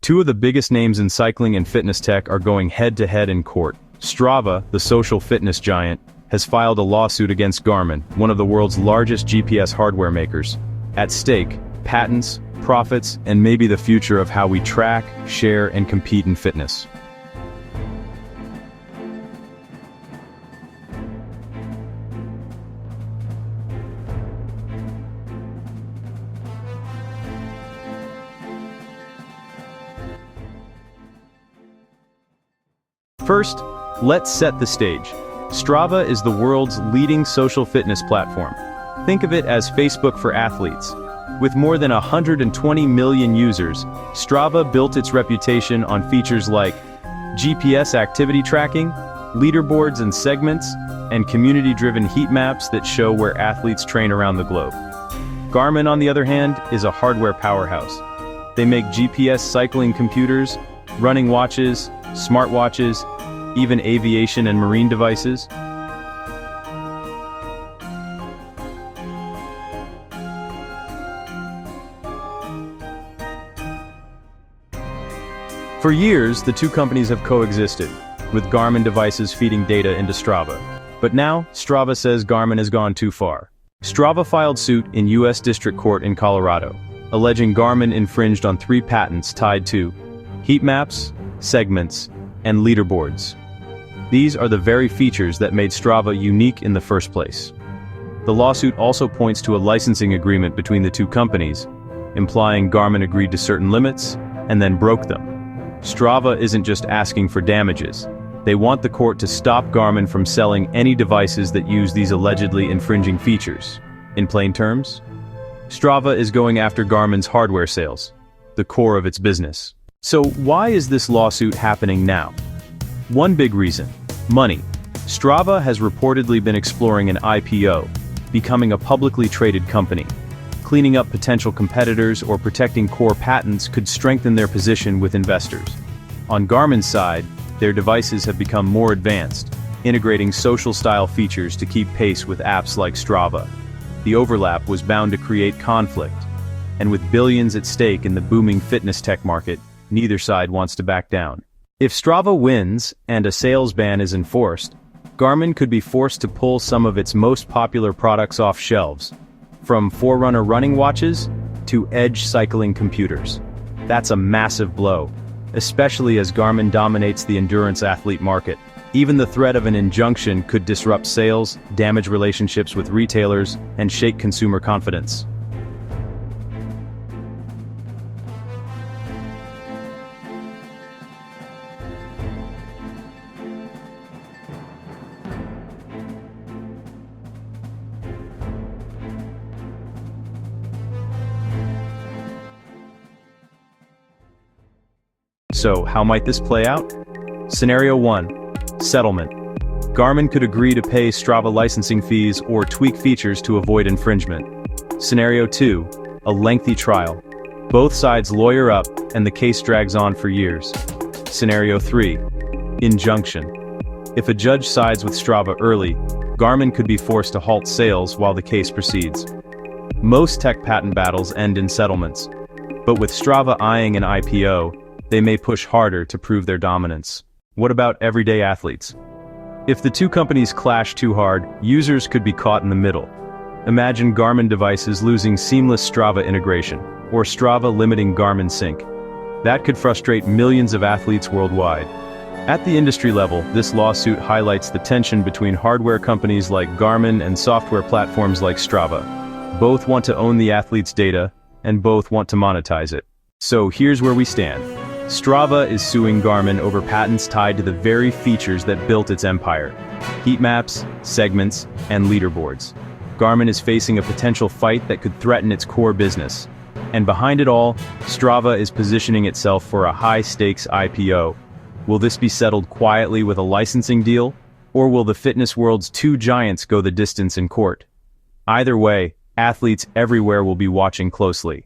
Two of the biggest names in cycling and fitness tech are going head-to-head in court. Strava, the social fitness giant, has filed a lawsuit against Garmin, one of the world's largest GPS hardware makers. At stake, patents, profits, and maybe the future of how we track, share, and compete in fitness. First, let's set the stage. Strava is the world's leading social fitness platform. Think of it as Facebook for athletes. With more than 120 million users, Strava built its reputation on features like GPS activity tracking, leaderboards and segments, and community-driven heat maps that show where athletes train around the globe. Garmin, on the other hand, is a hardware powerhouse. They make GPS cycling computers, running watches, smartwatches, even aviation and marine devices. For years, the two companies have coexisted, with Garmin devices feeding data into Strava. But now, Strava says Garmin has gone too far. Strava filed suit in U.S. District Court in Colorado, alleging Garmin infringed on 3 patents tied to heat maps, segments, and leaderboards. These are the very features that made Strava unique in the first place. The lawsuit also points to a licensing agreement between the two companies, implying Garmin agreed to certain limits and then broke them. Strava isn't just asking for damages. They want the court to stop Garmin from selling any devices that use these allegedly infringing features. In plain terms, Strava is going after Garmin's hardware sales, the core of its business. So why is this lawsuit happening now? One big reason: money. Strava has reportedly been exploring an IPO, becoming a publicly traded company. Cleaning up potential competitors or protecting core patents could strengthen their position with investors. On Garmin's side, their devices have become more advanced, integrating social-style features to keep pace with apps like Strava. The overlap was bound to create conflict, and with billions at stake in the booming fitness tech market, neither side wants to back down. If Strava wins and a sales ban is enforced, Garmin could be forced to pull some of its most popular products off shelves, from Forerunner running watches to Edge cycling computers. That's a massive blow, especially as Garmin dominates the endurance athlete market. Even the threat of an injunction could disrupt sales, damage relationships with retailers, and shake consumer confidence. So, how might this play out? Scenario 1. Settlement. Garmin could agree to pay Strava licensing fees or tweak features to avoid infringement. Scenario 2. A lengthy trial. Both sides lawyer up, and the case drags on for years. Scenario 3. Injunction. If a judge sides with Strava early, Garmin could be forced to halt sales while the case proceeds. Most tech patent battles end in settlements, but with Strava eyeing an IPO, they may push harder to prove their dominance. What about everyday athletes? If the two companies clash too hard, users could be caught in the middle. Imagine Garmin devices losing seamless Strava integration, or Strava limiting Garmin sync. That could frustrate millions of athletes worldwide. At the industry level, this lawsuit highlights the tension between hardware companies like Garmin and software platforms like Strava. Both want to own the athlete's data, and both want to monetize it. So here's where we stand. Strava is suing Garmin over patents tied to the very features that built its empire: heat maps, segments, and leaderboards. Garmin is facing a potential fight that could threaten its core business. And behind it all, Strava is positioning itself for a high-stakes IPO. Will this be settled quietly with a licensing deal, or will the fitness world's two giants go the distance in court? Either way, athletes everywhere will be watching closely.